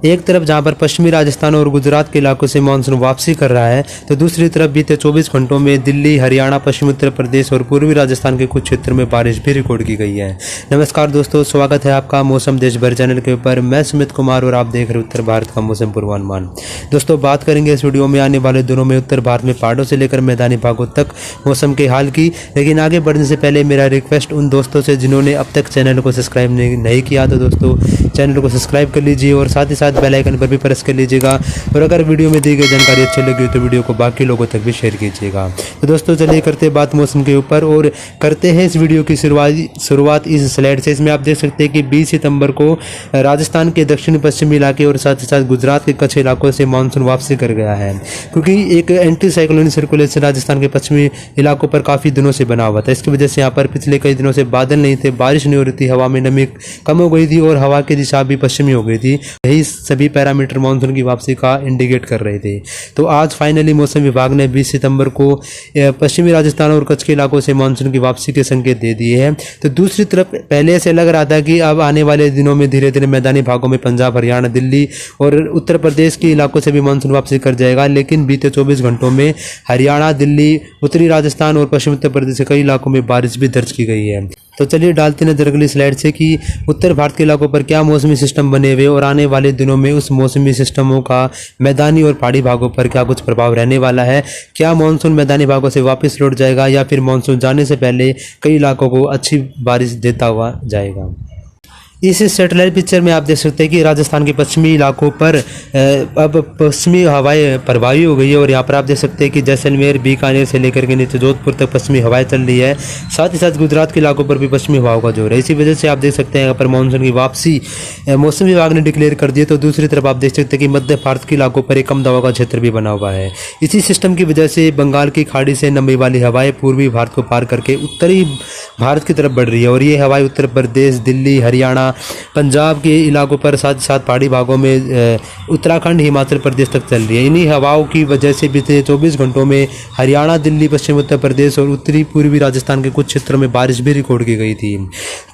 एक तरफ जहां पर पश्चिमी राजस्थान और गुजरात के इलाकों से मानसून वापसी कर रहा है, तो दूसरी तरफ बीते 24 घंटों में दिल्ली, हरियाणा, पश्चिमी उत्तर प्रदेश और पूर्वी राजस्थान के कुछ क्षेत्रों में बारिश भी रिकॉर्ड की गई है। नमस्कार दोस्तों, स्वागत है आपका मौसम देश भर चैनल के ऊपर। मैं सुमित कुमार और आप देख रहे उत्तर भारत का मौसम पूर्वानुमान। दोस्तों, बात करेंगे इस वीडियो में आने वाले दिनों में उत्तर भारत में पहाड़ों से लेकर मैदानी भागों तक मौसम के हाल की। लेकिन आगे बढ़ने से पहले मेरा रिक्वेस्ट उन दोस्तों से जिन्होंने अब तक चैनल को सब्सक्राइब नहीं किया, तो दोस्तों चैनल को सब्सक्राइब कर लीजिए और साथ ही साथ बेल आइकन पर भी प्रेस कर लीजिएगा। और अगर वीडियो में दी गई जानकारी अच्छी लगी तो वीडियो को बाकी लोगों तक भी शेयर कीजिएगा। तो दोस्तों चलिए करते हैं बात मौसम के ऊपर और करते हैं इस वीडियो की शुरुआत इस स्लाइड से। इसमें आप देख सकते हैं कि 20 सितंबर को राजस्थान के दक्षिण पश्चिमी इलाके और साथ ही साथ गुजरात के कच्छ इलाकों से मानसून वापसी कर गया है, क्योंकि एक एंटी साइक्लोनिक सर्कुलेशन राजस्थान के पश्चिमी इलाकों पर काफ़ी दिनों से बना हुआ था। इसकी वजह से यहाँ पर पिछले कई दिनों से बादल नहीं थे, बारिश नहीं हो रही थी, हवा में नमी कम हो गई थी और हवा की दिशा भी पश्चिमी हो गई थी। यही सभी पैरामीटर मानसून की वापसी का इंडिकेट कर रहे थे। तो आज फाइनली मौसम विभाग ने 20 सितंबर को पश्चिमी राजस्थान और कच्छ के इलाकों से मानसून की वापसी के संकेत दे दिए हैं। तो दूसरी तरफ पहले से लग रहा था कि अब आने वाले दिनों में धीरे धीरे मैदानी भागों में पंजाब, हरियाणा, दिल्ली और उत्तर प्रदेश के इलाकों से भी मानसून वापसी कर जाएगा। लेकिन बीते 24 घंटों में हरियाणा, दिल्ली, उत्तरी राजस्थान और पश्चिमी उत्तर प्रदेश के कई इलाकों में बारिश भी दर्ज की गई है। तो चलिए डालते हैं नजर अगली स्लाइड से कि उत्तर भारत के इलाकों पर क्या मौसमी सिस्टम बने हुए और आने वाले दिनों में उस मौसमी सिस्टमों का मैदानी और पहाड़ी भागों पर क्या कुछ प्रभाव रहने वाला है। क्या मानसून मैदानी भागों से वापस लौट जाएगा या फिर मानसून जाने से पहले कई इलाकों को अच्छी बारिश देता हुआ जाएगा। इस सैटेलाइट पिक्चर में आप देख सकते हैं कि राजस्थान के पश्चिमी इलाकों पर अब पश्चिमी हवाएं प्रभावी हो गई है और यहाँ पर आप देख सकते हैं कि जैसलमेर, बीकानेर से लेकर के नीचे जोधपुर तक पश्चिमी हवाएं चल रही है। साथ ही साथ गुजरात के इलाकों पर भी पश्चिमी हवाओं का जोर है। इसी वजह से आप देख सकते हैं यहाँ पर मानसून की वापसी मौसम विभाग ने डिक्लेयर कर दी है। तो दूसरी तरफ आप देख सकते हैं कि मध्य भारत के इलाकों पर एक कम दबाव का क्षेत्र भी बना हुआ है। इसी सिस्टम की वजह से बंगाल की खाड़ी से नमी वाली हवाएं पूर्वी भारत को पार करके उत्तरी भारत की तरफ बढ़ रही है और ये हवाएं उत्तर प्रदेश, दिल्ली, हरियाणा, पंजाब के इलाकों पर साथ ही साथ पहाड़ी भागों में उत्तराखंड, हिमाचल प्रदेश तक चल रही है। इन्हीं हवाओं की वजह से बीते 24 घंटों में हरियाणा, दिल्ली, पश्चिम उत्तर प्रदेश और उत्तरी पूर्वी राजस्थान के कुछ क्षेत्रों में बारिश भी रिकॉर्ड की गई थी।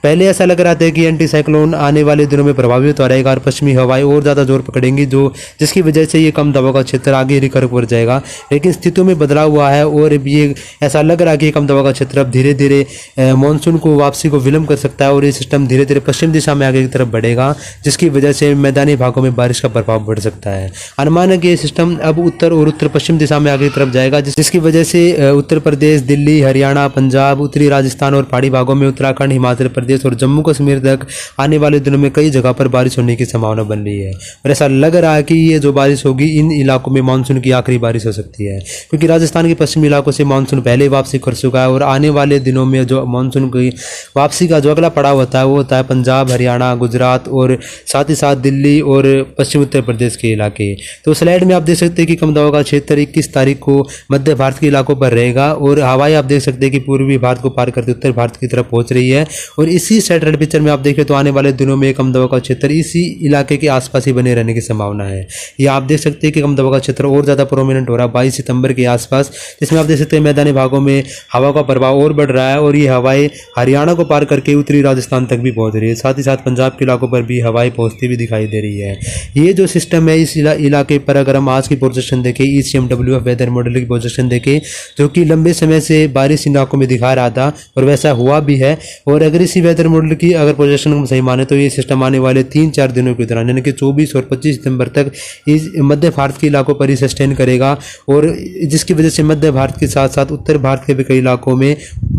पहले ऐसा लग रहा था कि एंटी साइक्लोन आने वाले दिनों में प्रभावित हो रहेगा और पश्चिमी हवाएं और ज़्यादा जोर पकड़ेंगी, जिसकी वजह से ये कम दबाव का क्षेत्र आगे रिकवर कर जाएगा। लेकिन स्थितियों में बदलाव हुआ है और ये ऐसा लग रहा है कि कम दबाव का क्षेत्र अब धीरे धीरे मानसून को वापसी को विलंब कर सकता है और ये सिस्टम धीरे धीरे पश्चिम दिशा में आगे की तरफ बढ़ेगा, जिसकी वजह से मैदानी भागों में बारिश का प्रभाव बढ़ सकता है। अनुमान है कि ये सिस्टम अब उत्तर और उत्तर पश्चिम दिशा में आगे की तरफ जाएगा, जिसकी वजह से उत्तर प्रदेश, दिल्ली, हरियाणा, पंजाब, उत्तरी राजस्थान और पहाड़ी भागों में उत्तराखंड, हिमाचल प्रदेश और जम्मू कश्मीर तक आने वाले दिनों में कई जगह पर बारिश होने की संभावना बन रही है। और ऐसा लग रहा है कि ये जो बारिश होगी इन इलाकों में मानसून की आखिरी बारिश हो सकती है, क्योंकि राजस्थान के पश्चिमी इलाकों से मानसून पहले वापसी कर चुका है और आने वाले दिनों में जो मानसून की वापसी का जो अगला पड़ाव होता है वो होता है पंजाब, हरियाणा, गुजरात और साथ ही साथ दिल्ली और पश्चिम उत्तर प्रदेश के इलाके। तो स्लाइड में आप देख सकते हैं कि कम दबाव का क्षेत्र 21 तारीख को मध्य भारत के इलाकों पर रहेगा और हवाएं आप देख सकते हैं कि पूर्वी भारत को पार करते उत्तर भारत की तरफ पहुंच रही है। और इसी सैटेलाइट पिक्चर में आप देखें तो आने वाले दिनों में कम दबाव का क्षेत्र इसी इलाके के आसपास ही बने रहने की संभावना है। ये आप देख सकते हैं कि कम दबाव का क्षेत्र और ज़्यादा प्रोमिनेंट हो रहा है 22 सितंबर के आसपास, जिसमें आप देख सकते हैं मैदानी भागों में हवा का प्रभाव और बढ़ रहा है और ये हवाएं हरियाणा को पार करके उत्तरी राजस्थान तक भी पहुंच रही है। साथ ही साथ पंजाब के इलाकों पर भी हवाएं पहुंचती भी दिखाई दे रही है। ये जो सिस्टम है इस इलाके पर अगर हम आज की प्रोजेक्शन देखें, ECMWF वेदर मॉडल की प्रोजेक्शन देखें, जो कि लंबे समय से बारिश इलाकों में दिखा रहा था और वैसा हुआ भी है। और अगर इसी वेदर मॉडल की अगर प्रोजेक्शन हम सही माने तो ये सिस्टम आने वाले 3-4 दिनों के दौरान यानी कि 24 और 25 सितंबर तक इस मध्य भारत के इलाकों पर ही सस्टेन करेगा और जिसकी वजह से मध्य भारत के साथ साथ उत्तर भारत के भी कई इलाकों में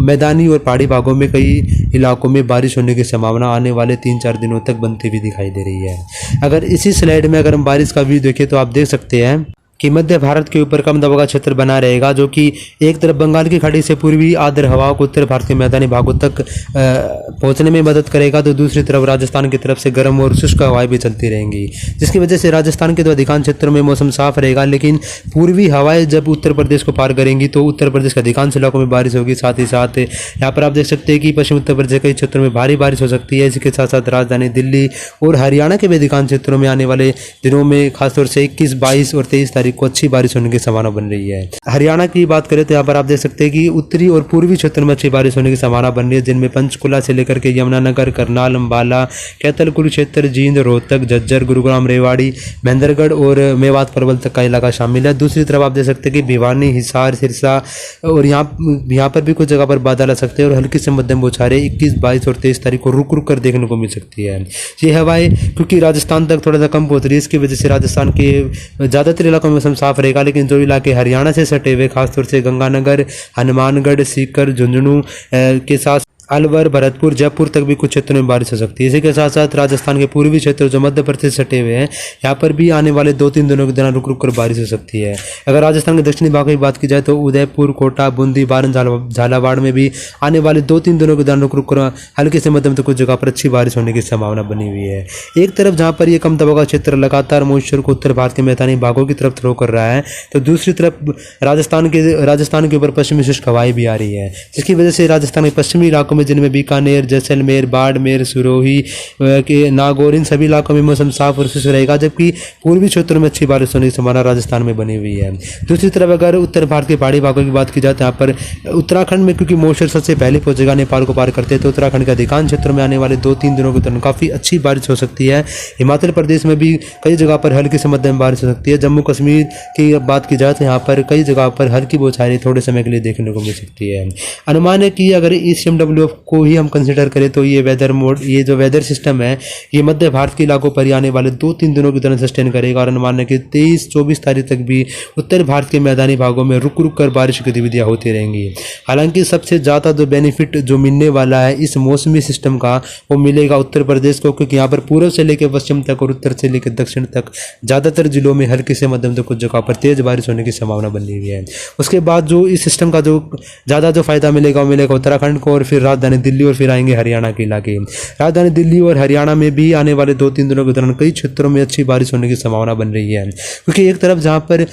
मैदानी और पहाड़ी भागों में कई इलाकों में बारिश होने की संभावना आने वाले 3-4 दिनों तक बनती भी दिखाई दे रही है। अगर इसी स्लाइड में अगर हम बारिश का व्यू देखें तो आप देख सकते हैं कि मध्य भारत के ऊपर कम दबाव का क्षेत्र बना रहेगा, जो कि एक तरफ बंगाल की खाड़ी से पूर्वी आर्द्र हवाओं को उत्तर भारत के मैदानी भागों तक पहुंचने में मदद करेगा, तो दूसरी तरफ राजस्थान की तरफ से गर्म और शुष्क हवाएं भी चलती रहेंगी, जिसकी वजह से राजस्थान के तो अधिकांश क्षेत्रों में मौसम साफ रहेगा। लेकिन पूर्वी हवाएं जब उत्तर प्रदेश को पार करेंगी तो उत्तर प्रदेश के अधिकांश इलाकों में बारिश होगी। साथ ही साथ यहाँ पर आप देख सकते हैं कि पश्चिम उत्तर प्रदेश के कई क्षेत्रों में भारी बारिश हो सकती है। इसके साथ साथ राजधानी दिल्ली और हरियाणा के भी अधिकांश क्षेत्रों में आने वाले दिनों में खासतौर से 21, 22 और 23 तारीख को अच्छी बारिश होने की संभावना बन रही है। हरियाणा की बात करें तो यहाँ पर आप देख सकते हैं कि उत्तरी और पूर्वी क्षेत्र में अच्छी बारिश होने की संभावना बन रही है, जिनमें पंचकुला से लेकर के यमुनानगर, करनाल, अंबाला, कैथल, कुरुक्षेत्र, जींद, रोहतक, झज्जर, गुरुग्राम, रेवाड़ी, महेंद्रगढ़ और मेवात परवल तक का इलाका शामिल है। दूसरी तरफ आप देख सकते हैं कि भिवानी, हिसार, सिरसा और यहाँ पर भी कुछ जगह पर बादल आ सकते हैं और हल्की से मध्यम बौछारें 21, 22 और 23 तारीख को रुक रुक कर देखने को मिल सकती है। ये हवाएं क्योंकि राजस्थान तक थोड़ा सा कम पहुंच रही है, इसकी वजह से राजस्थान के ज़्यादातर इलाकों में मौसम साफ रहेगा, लेकिन जो इलाके हरियाणा से सटे हुए खासतौर से गंगानगर, हनुमानगढ़, सीकर, झुंझुनू के साथ अलवर, भरतपुर, जयपुर तक भी कुछ क्षेत्रों में बारिश हो सकती है। इसी के साथ साथ राजस्थान के पूर्वी क्षेत्र जो मध्य प्रदेश से सटे हुए हैं, यहाँ पर भी आने वाले 2-3 दिनों के दौरान रुक रुक कर बारिश हो सकती है। अगर राजस्थान के दक्षिणी भाग की बात की जाए तो उदयपुर, कोटा, बूंदी, बारन, झालावाड़ में भी आने वाले 2-3 दिनों के दौरान रुक रुक कर हल्के से मध्यम तो कुछ जगह पर अच्छी बारिश होने की संभावना बनी हुई है। एक तरफ जहाँ पर ये कम दबाव का क्षेत्र लगातार मॉइस्चर को उत्तर भारत के मैदानी भागों की तरफ थ्रो कर रहा है, तो दूसरी तरफ राजस्थान के ऊपर पश्चिमी शुष्क हवाएं भी आ रही है, जिसकी वजह से राजस्थान के पश्चिमी इलाकों में जिनमें बीकानेर, जैसलमेर, बाड़मेर, सिरोही के नागौर, इन सभी इलाकों में मौसम साफ और शुष्क रहेगा, जबकि पूर्वी क्षेत्रों में अच्छी बारिश होने की संभावना राजस्थान में बनी हुई है। दूसरी तरफ अगर उत्तर भारत के पहाड़ी भागों की बात की जाए तो यहाँ पर उत्तराखंड में क्योंकि मॉइस्चर सबसे पहले पहुंचेगा, नेपाल को पार करते हैं, तो उत्तराखंड के अधिकांश क्षेत्रों में आने वाले 2-3 दिनों के दौरान काफ़ी अच्छी बारिश हो सकती है। हिमाचल प्रदेश में भी कई जगह पर हल्की से मध्यम बारिश हो सकती है। जम्मू कश्मीर की बात की जाए तो यहाँ पर कई जगह पर हल्की बौछारें थोड़े समय के लिए देखने को मिल सकती है। अनुमान है कि अगर ECMWF को ही हम कंसिडर करें तो ये जो वेदर सिस्टम है, ये मध्य भारत के इलाकों पर आने वाले 2-3 दिनों की दौरान सस्टेन करेगा और अनुमान है कि 23-24 तारीख तक भी उत्तर भारत के मैदानी भागों में रुक रुक कर बारिश की गतिविधियां होती रहेंगी। हालांकि सबसे ज़्यादा जो बेनिफिट जो मिलने वाला है इस मौसमी सिस्टम का, वो मिलेगा उत्तर प्रदेश को, क्योंकि यहाँ पर पूर्व से लेकर पश्चिम तक और उत्तर से लेकर दक्षिण तक ज़्यादातर जिलों में हल्की से मध्यम तो कुछ जगह पर तेज बारिश होने की संभावना बनी हुई है। उसके बाद जो इस सिस्टम का जो ज़्यादा जो फायदा मिलेगा वो मिलेगा उत्तराखंड को, और फिर राजधानी दिल्ली और फिर आएंगे हरियाणा के इलाके। राजधानी दिल्ली और हरियाणा में भी आने वाले 2-3 दिनों के दौरान कई क्षेत्रों में अच्छी बारिश होने की संभावना बन रही है, क्योंकि एक तरफ जहां पर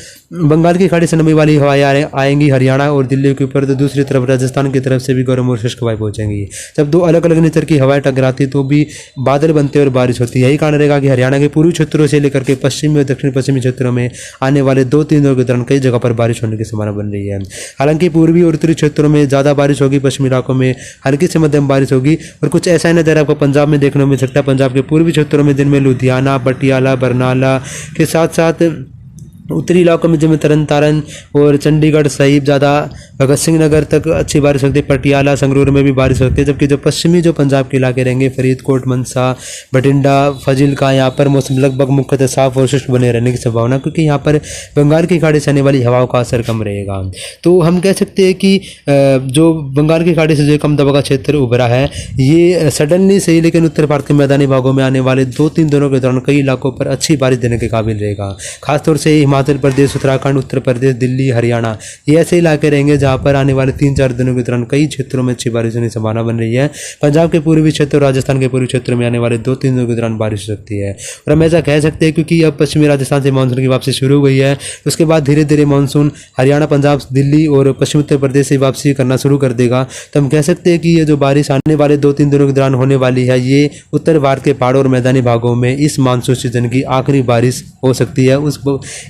बंगाल की खाड़ी से नमी वाली हवाएं आएंगी हरियाणा और दिल्ली के ऊपर, तो दूसरी तरफ राजस्थान की तरफ से भी गर्म और शुष्क हवाएं पहुंचेंगी। जब दो अलग अलग नेचर की हवाएं टकराती तो भी बादल बनते और बारिश होती है। यही कारण रहेगा कि हरियाणा के पूर्वी क्षेत्रों से लेकर के पश्चिमी और दक्षिण पश्चिमी क्षेत्रों में आने वाले 2-3 दिनों के दौरान कई जगह पर बारिश होने की संभावना बन रही है। हालांकि पूर्वी और उत्तरी क्षेत्रों में ज़्यादा बारिश होगी, पश्चिमी इलाकों में हल्की से मध्यम बारिश होगी, और कुछ ऐसा नज़र आपको पंजाब में देखने को मिल सकता है। पंजाब के पूर्वी क्षेत्रों में जिनमें लुधियाना, पटियाला, बरनाला के साथ साथ उत्तरी इलाकों में जिनमें तरन तारण और चंडीगढ़, साहिबजादा, भगत सिंह नगर तक अच्छी बारिश होती है। पटियाला, संगरूर में भी बारिश होती है, जबकि जो पश्चिमी जो पंजाब के इलाके रहेंगे, फरीदकोट, मनसा, बठिंडा, फजिल्का, यहाँ पर मौसम लगभग मुख्यतः साफ और शुष्क बने रहने की संभावना, क्योंकि यहाँ पर बंगाल की खाड़ी से आने वाली हवाओं का असर कम रहेगा। तो हम कह सकते हैं कि जो बंगाल की खाड़ी से जो कम दबाव का क्षेत्र उभरा है, ये सडनली सही, लेकिन उत्तर भारत के मैदानी भागों में आने वाले 2-3 दिनों के दौरान कई इलाकों पर अच्छी बारिश देने के काबिल रहेगा। खासतौर से हिमाचल प्रदेश, उत्तराखंड, उत्तर प्रदेश, दिल्ली, हरियाणा, ये ऐसे इलाके रहेंगे जहां पर आने वाले 3-4 दिनों के दौरान कई क्षेत्रों में अच्छी बारिश होने की संभावना बन रही है। पंजाब के पूर्वी क्षेत्र और राजस्थान के पूर्वी क्षेत्र में आने वाले 2-3 दिनों के दौरान बारिश हो सकती है। और हम ऐसा कह सकते हैं क्योंकि अब पश्चिमी राजस्थान से मानसून की वापसी शुरू हो गई है, उसके बाद धीरे धीरे मानसून हरियाणा, पंजाब, दिल्ली और पश्चिमी उत्तर प्रदेश से वापसी करना शुरू कर देगा। तो हम कह सकते हैं कि ये जो बारिश आने वाले 2-3 दिनों के दौरान होने वाली है, ये उत्तर भारत के पहाड़ों और मैदानी भागों में इस मानसून सीजन की आखिरी बारिश हो सकती है।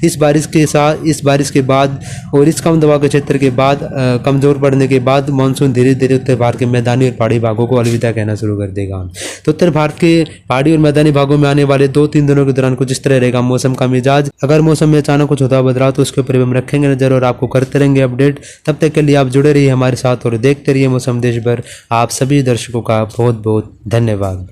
इस बारिश के बाद और इस कम दबाव के क्षेत्र के बाद कमजोर पड़ने के बाद मानसून धीरे धीरे उत्तर भारत के मैदानी और पहाड़ी भागों को अलविदा कहना शुरू कर देगा। तो उत्तर भारत के पहाड़ी और मैदानी भागों में आने वाले 2-3 दिनों के दौरान कुछ इस तरह रहेगा मौसम का मिजाज। अगर मौसम में अचानक कुछ होता बदलाव तो उसके ऊपर हम रखेंगे नजर और आपको करते रहेंगे अपडेट। तब तक के लिए आप जुड़े रहिए हमारे साथ और देखते रहिए मौसम देश भर। आप सभी दर्शकों का बहुत बहुत धन्यवाद।